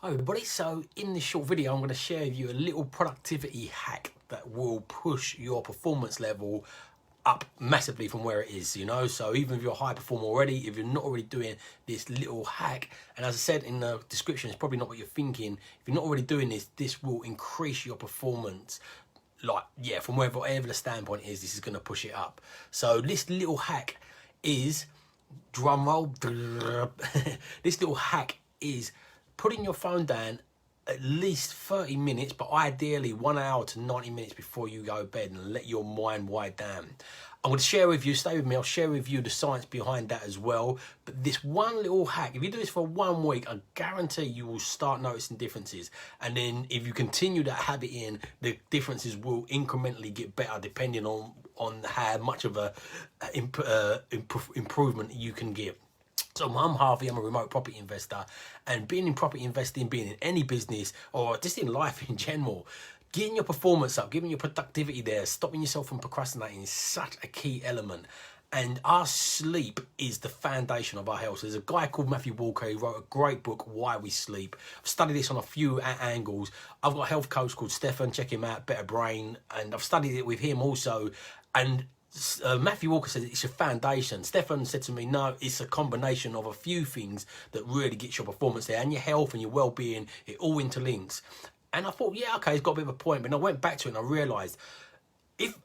Hi everybody, so in this short video I'm going to share with you a little productivity hack that will push your performance level up massively from where it is, you know. So even if you're a high performer already, if you're not already doing this little hack, and as I said in the description, it's probably not what you're thinking. If you're not already doing this, this will increase your performance. Like, yeah, from whatever the standpoint is, this is going to push it up. So this little hack is, drum roll, this little hack is putting your phone down at least 30 minutes, but ideally 1 hour to 90 minutes before you go to bed, and let your mind wind down. I'm going to share with you, stay with me, I'll share with you the science behind that as well. But this one little hack, if you do this for 1 week, I guarantee you will start noticing differences. And then if you continue that habit in, the differences will incrementally get better depending on how much of a improvement you can get. So I'm Harvey, I'm a remote property investor, and being in property investing, being in any business or just in life in general, getting your performance up, giving your productivity there, stopping yourself from procrastinating is such a key element. And our sleep is the foundation of our health. So there's a guy called Matthew Walker, he wrote a great book, Why We Sleep. I've studied this on a few angles. I've got a health coach called Stefan, check him out, Better Brain, and I've studied it with him also. And Matthew Walker says it's your foundation. Stefan said to me, no, it's a combination of a few things that really gets your performance there, and your health and your well-being, it all interlinks. And I thought, yeah, okay, he's got a bit of a point. But then I went back to it and I realised, if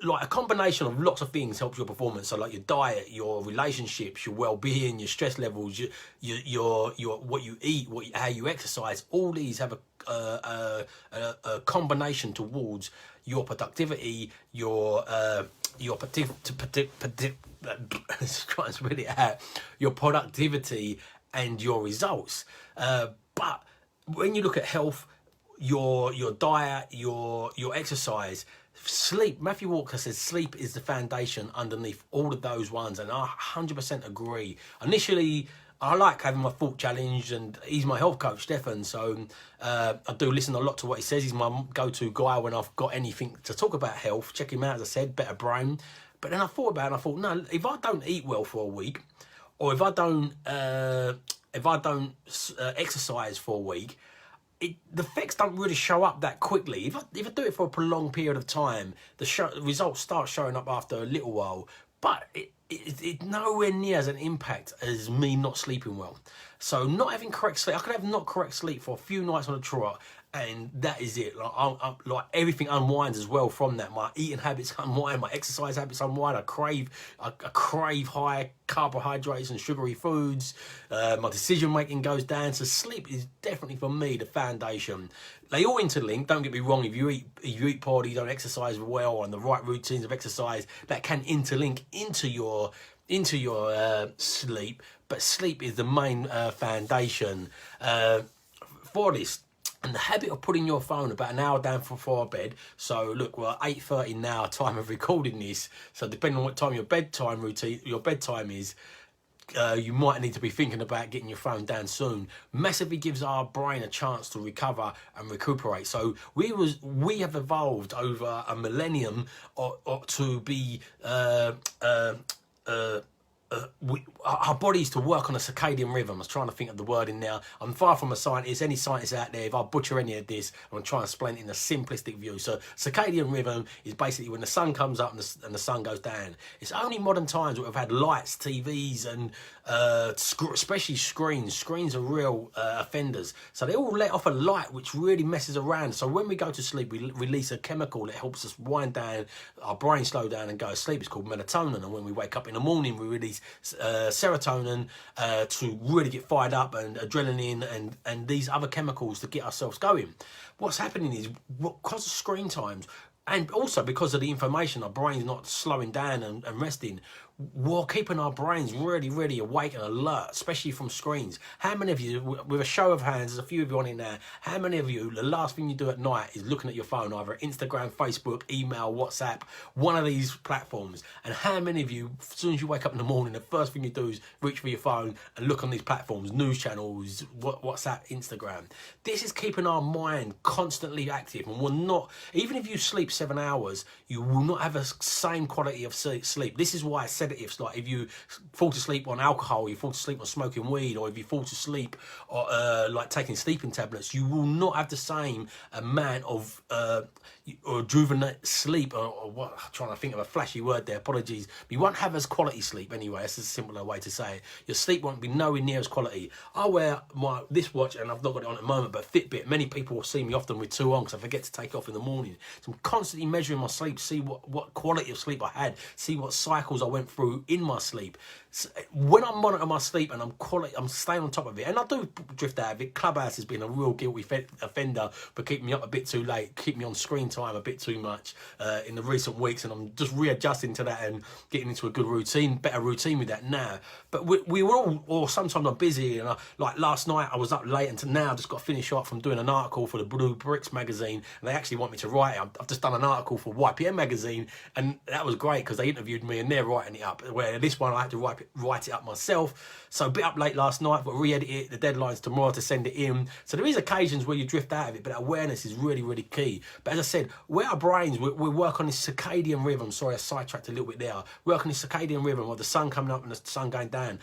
like a combination of lots of things helps your performance, so like your diet, your relationships, your well-being, your stress levels, your what you eat, how you exercise, all these have a combination towards your productivity, your productivity and your results. But when you look at health, your diet, your exercise, sleep, Matthew Walker says sleep is the foundation underneath all of those ones, and I 100% agree. Initially, I like having my thought challenged, and he's my health coach, Stefan, so I do listen a lot to what he says. He's my go-to guy when I've got anything to talk about health. Check him out, as I said, Better Brain. But then I thought about it, and I thought, no, if I don't eat well for a week, or if I don't exercise for a week, the effects don't really show up that quickly. If I do it for a prolonged period of time, the results start showing up after a little while, but it nowhere near as an impact as me not sleeping well. So not having correct sleep, I could have not correct sleep for a few nights on a trot, and that is it. Like everything unwinds as well from that. My eating habits unwind, my exercise habits unwind. I crave high carbohydrates and sugary foods. My decision making goes down. So sleep is definitely for me the foundation. They all interlink. Don't get me wrong. If you eat poorly, you don't exercise well, and the right routines of exercise, that can interlink into your sleep. But sleep is the main foundation for this. And the habit of putting your phone about an hour down before bed. So look, we're 8:30 now, time of recording this. So depending on what time your bedtime is, you might need to be thinking about getting your phone down soon. Massively gives our brain a chance to recover and recuperate. So we have evolved over a millennium to be our bodies to work on a circadian rhythm. I was trying to think of the word in now. I'm far from a scientist. Any scientists out there, if I butcher any of this, I'm going to try and explain it in a simplistic view. So circadian rhythm is basically when the sun comes up and the sun goes down. It's only modern times where we've had lights, TVs, and especially screens. Screens are real offenders. So they all let off a light which really messes around. So when we go to sleep, we release a chemical that helps us wind down, our brain slow down and go to sleep. It's called melatonin. And when we wake up in the morning, we release serotonin to really get fired up, and adrenaline and these other chemicals to get ourselves going. What's happening is, because of screen times, and also because of the information, our brain's not slowing down and resting, we're keeping our brains really, really awake and alert, especially from screens. How many of you, with a show of hands, there's a few of you on it now, how many of you, the last thing you do at night is looking at your phone, either Instagram, Facebook, email, WhatsApp, one of these platforms? And how many of you, as soon as you wake up in the morning, the first thing you do is reach for your phone and look on these platforms, news channels, WhatsApp, Instagram? This is keeping our mind constantly active, and we're not, even if you sleep 7 hours, you will not have the same quality of sleep. This is why sedatives, like if you fall to sleep on alcohol, you fall to sleep on smoking weed, or if you fall to sleep or like taking sleeping tablets, you will not have the same amount of or rejuvenate sleep, or what, I'm trying to think of a flashy word there, apologies, but you won't have as quality sleep anyway. That's a simpler way to say it. Your sleep won't be nowhere near as quality. I wear this watch, and I've not got it on at the moment, but Fitbit. Many people will see me often with 2 on because I forget to take off in the morning. So I'm constantly measuring my sleep, see what quality of sleep I had, see what cycles I went through in my sleep. So when I monitor my sleep and I'm staying on top of it, and I do drift out of it. Clubhouse has been a real guilty offender for keeping me up a bit too late, keeping me on screen time a bit too much in the recent weeks, and I'm just readjusting to that and getting into a good routine, better routine with that now. But we were all, or sometimes I'm busy, and like last night I was up late, and now I just got to finish off from doing an article for the Blue Bricks magazine, and they actually want me to write it. I've just done an article for YPM magazine, and that was great because they interviewed me and they're writing it up, where this one I had to write it up myself. So a bit up late last night, but re-edit it. The deadline's tomorrow to send it in. So there is occasions where you drift out of it, but awareness is really, really key. But as I said, where our brains, we work on this circadian rhythm. Sorry, I sidetracked a little bit there. Work on this circadian rhythm of the sun coming up and the sun going down.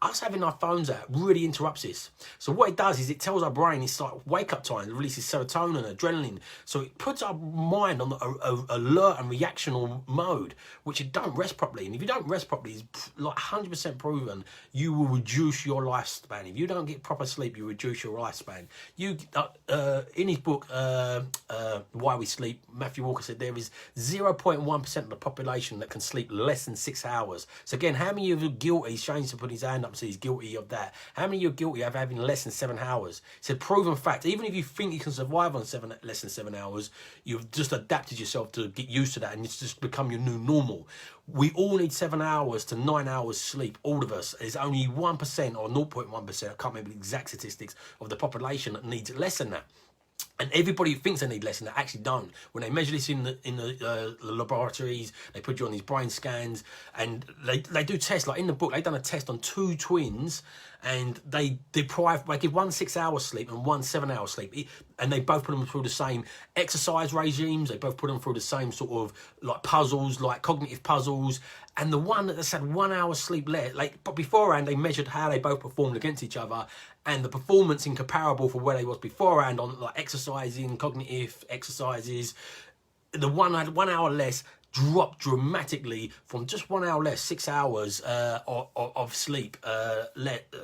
Us having our phones out really interrupts this. So what it does is it tells our brain it's like wake up time. It releases serotonin, adrenaline. So it puts our mind on the alert and reactional mode, which it don't rest properly. And if you don't rest properly, it's like 100% proven, you will reduce your lifespan. If you don't get proper sleep, you reduce your lifespan. In his book, Why We Sleep, Matthew Walker said there is 0.1% of the population that can sleep less than 6 hours. So again, how many of you are guilty? Shane's to put his hand up. So he's guilty of that. How many of you are guilty of having less than 7 hours? It's a proven fact. Even if you think you can survive on less than 7 hours, you've just adapted yourself to get used to that, and it's just become your new normal. We all need 7 hours to 9 hours sleep, all of us. There's only 1% or 0.1%, I can't remember the exact statistics, of the population that needs less than that. And everybody who thinks they need less than that actually don't. When they measure this in the laboratories, they put you on these brain scans, and they do tests. Like in the book, they've done a test on 2 twins, and they give 1 6 hours sleep and 1 7 hours sleep, and they both put them through the same exercise regimes. They both put them through the same sort of like puzzles, like cognitive puzzles. And the one that's had 1 hour sleep less, but beforehand they measured how they both performed against each other, and the performance incomparable for where they was beforehand on like exercising, cognitive exercises. The one had 1 hour less dropped dramatically from just 1 hour less, 6 hours of sleep,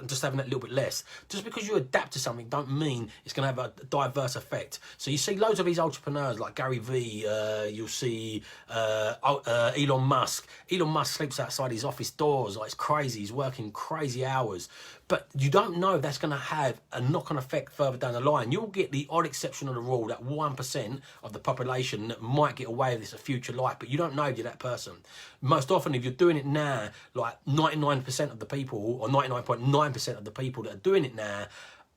just having that little bit less. Just because you adapt to something don't mean it's going to have a diverse effect. So you see loads of these entrepreneurs like Gary Vee, you'll see Elon Musk. Elon Musk sleeps outside his office doors, like it's crazy. He's working crazy hours. But you don't know if that's going to have a knock-on effect further down the line. You'll get the odd exception of the rule, that 1% of the population that might get away with this a future life, but you don't know if you're that person. Most often, if you're doing it now, like 99% of the people, or 99.9% of the people that are doing it now,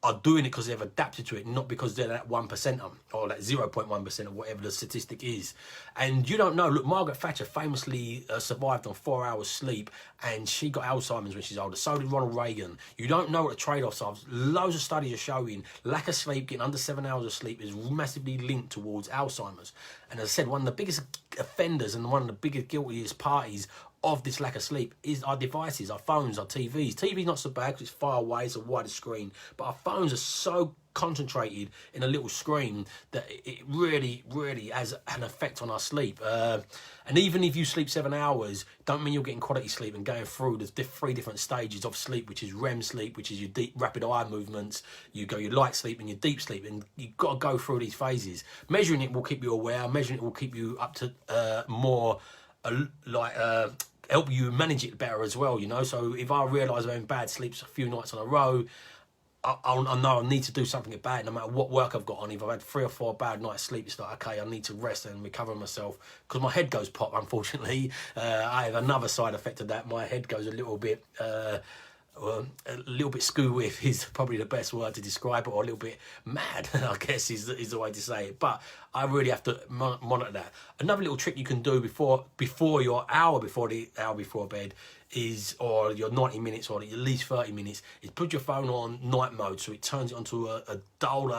are doing it because they've adapted to it, not because they're that 1% or that 0.1% or whatever the statistic is. And you don't know. Look, Margaret Thatcher famously survived on 4 hours sleep, and she got Alzheimer's when she's older. So did Ronald Reagan. You don't know what the trade-offs are. Loads of studies are showing lack of sleep, getting under 7 hours of sleep, is massively linked towards Alzheimer's. And as I said, one of the biggest offenders and one of the biggest guiltiest parties of this lack of sleep is our devices, our phones, our TVs. TV's not so bad because it's far away, it's a wider screen, but our phones are so concentrated in a little screen that it really, really has an effect on our sleep. And even if you sleep 7 hours, don't mean you're getting quality sleep and going through the 3 different stages of sleep, which is REM sleep, which is your deep rapid eye movements, you go your light sleep and your deep sleep, and you've got to go through these phases. Measuring it will keep you aware, measuring it will keep you up to help you manage it better as well, you know. So if I realise I'm having bad sleeps a few nights on a row, I know I need to do something about it, no matter what work I've got on. If I've had 3 or 4 bad nights sleep, it's like, okay, I need to rest and recover myself, because my head goes pop, unfortunately. I have another side effect of that. My head goes a little bit screw with is probably the best word to describe it, or a little bit mad, I guess is the way to say it. But I really have to monitor that. Another little trick you can do before your hour before bed is, or your 90 minutes, or at least 30 minutes, is put your phone on night mode, so it turns it onto a dull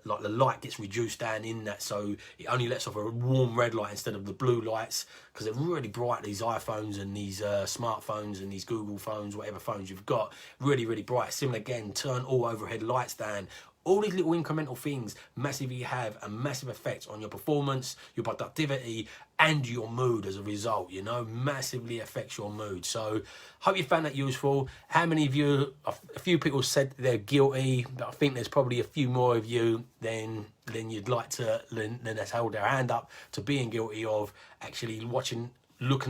like the light gets reduced down in that, so it only lets off a warm red light instead of the blue lights, because they're really bright, these iPhones and these smartphones and these Google phones, whatever phones you've got, really, really bright. Similar again, turn all overhead lights down. All these little incremental things massively have a massive effect on your performance, your productivity, and your mood as a result, you know, massively affects your mood. So hope you found that useful. How many of you, a few people said they're guilty, but I think there's probably a few more of you than you'd like to, than that's held their hand up to being guilty of actually looking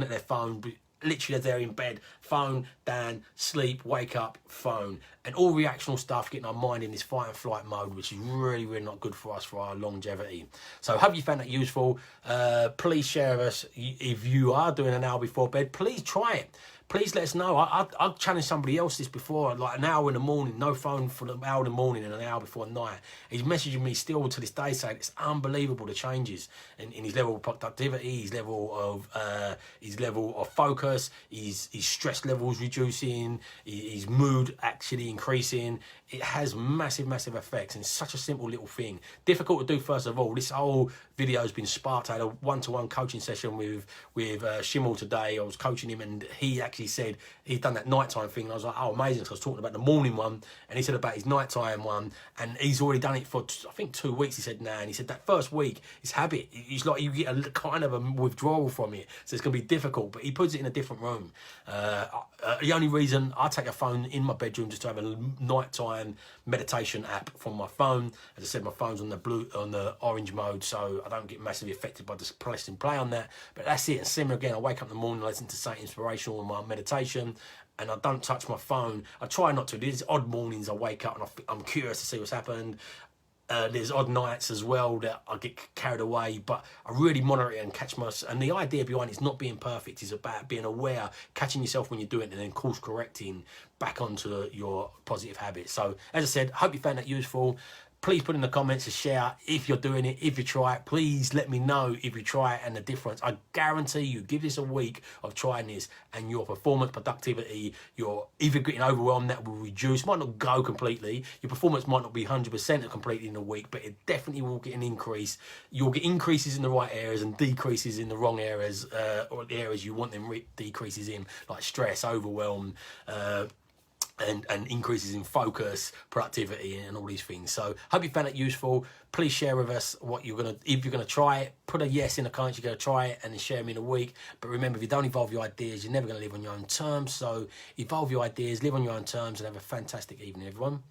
at their phone, literally as they're in bed, phone down, sleep, wake up, phone, and all reactional stuff, getting our mind in this fight and flight mode, which is really, really not good for us, for our longevity. So hope you found that useful. Please share with us if you are doing an hour before bed. Please try it. Please let us know. I've challenged somebody else this before, like an hour in the morning, no phone for an hour in the morning and an hour before night. He's messaging me still to this day saying it's unbelievable, the changes in his level of productivity, his level of focus, his stress levels reducing, his mood actually increasing. It has massive, massive effects, and it's such a simple little thing. Difficult to do, first of all. This whole video has been sparked. I had a one-to-one coaching session with Shimmel today. I was coaching him, and he actually said he'd done that nighttime thing. And I was like, oh, amazing. So I was talking about the morning one, and he said about his nighttime one, and he's already done it for, I think, 2 weeks. He said, nah, and he said that first week, it's habit. It's like you get a kind of a withdrawal from it, so it's going to be difficult, but he puts it in a different room. The only reason I take a phone in my bedroom just to have a nighttime meditation app from my phone. As I said, my phone's on the orange mode, so I don't get massively affected by just pressing play on that. But that's it. And similar again, I wake up in the morning, I listen to something inspirational in my meditation, and I don't touch my phone. I try not to. There's odd mornings I wake up and I'm curious to see what's happened. There's odd nights as well that I get carried away, but I really monitor it and catch myself. And the idea behind it's not being perfect. It's about being aware, catching yourself when you're doing it, and then course correcting back onto your positive habits. So as I said, hope you found that useful. Please put in the comments to share if you're doing it, if you try it. Please let me know if you try it and the difference. I guarantee you, give this a week of trying this, and your performance, productivity, you're either getting overwhelmed, that will reduce. Might not go completely. Your performance might not be 100% completely in a week, but it definitely will get an increase. You'll get increases in the right areas and decreases in the wrong areas, or the areas you want them decreases in, like stress, overwhelm, and increases in focus, productivity, and all these things. So hope you found it useful. Please share with us what if you're gonna try it. Put a yes in the comments, you're gonna try it, and then share me in a week. But remember, if you don't evolve your ideas, you're never gonna live on your own terms. So evolve your ideas, live on your own terms, and have a fantastic evening, everyone.